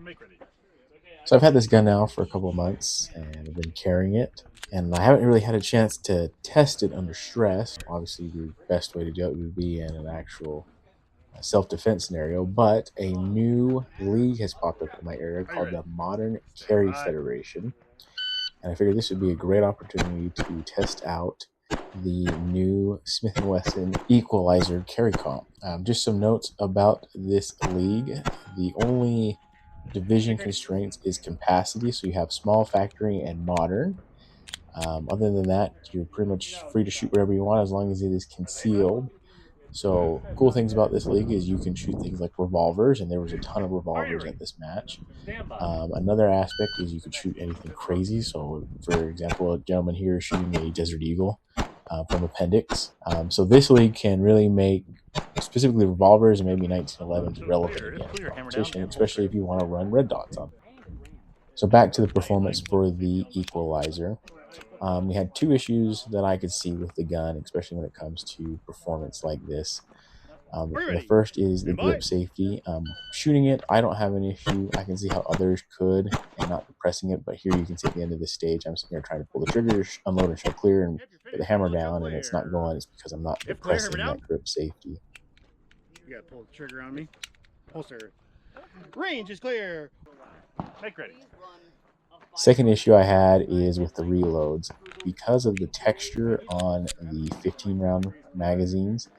Make ready. So I've had this gun now for a couple of months and I've been carrying it, and I haven't really had a chance to test it under stress. Obviously, the best way to do it would be in an actual self-defense scenario, but a new league has popped up in my area Are you called ready? the Modern Stand Carry by. Federation, and I figured this would be a great opportunity to test out the new Smith Wesson Equalizer carry comp. Just some notes about this league. The only division constraints is capacity, so you have small, factory, and modern. Other than that, you're pretty much free to shoot whatever you want as long as it is concealed. So cool things about this league is you can shoot things like revolvers, and there was a ton of Are you revolvers ready? at this match. Stand by. Another aspect is you could shoot anything crazy. So, for example, a gentleman here is shooting a Desert Eagle from Appendix. So this league can really make specifically revolvers and maybe 1911s relevant Clear. again in Clear. Hammer down. competition, especially if you want to run red dots on. So back to the performance for the Equalizer. We had two issues that I could see with the gun, especially when it comes to performance like this. The first is the grip safety. Shooting it, I don't have an issue. I can see how others could and not depressing it, but here you can see at the end of this stage, I'm sitting here trying to pull the trigger, unload and show clear, and put the hammer down, and it's not going. It's because I'm not depressing that grip safety. You gotta pull the trigger on me. Holster. Range is clear. Make ready. Second issue I had is with the reloads. Because of the texture on the 15-round magazines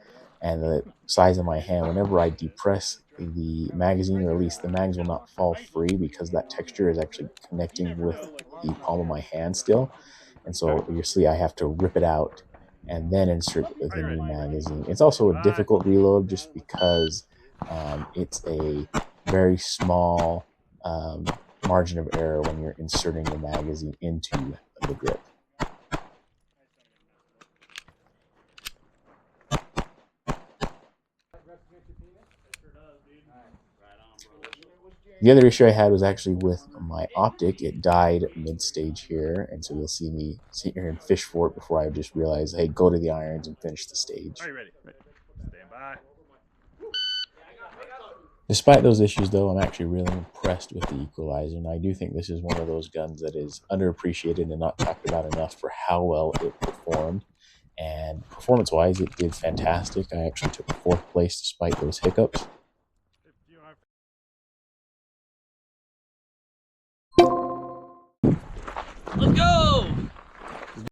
and the size of my hand, whenever I depress the magazine or release, the mags will not fall free because that texture is actually connecting with the palm of my hand still. And so you see I have to rip it out and then insert the new magazine. It's also a difficult reload just because it's a very small margin of error when you're inserting the magazine into the grip. The other issue I had was actually with my optic. It died mid-stage here, and so you'll see me sit here and fish for it before I just realize, hey, go to the irons and finish the stage. Are you ready? Stand by. Despite those issues, though, I'm actually really impressed with the Equalizer, and I do think this is one of those guns that is underappreciated and not talked about enough for how well it performed. And performance-wise, it did fantastic. I actually took 4th place despite those hiccups.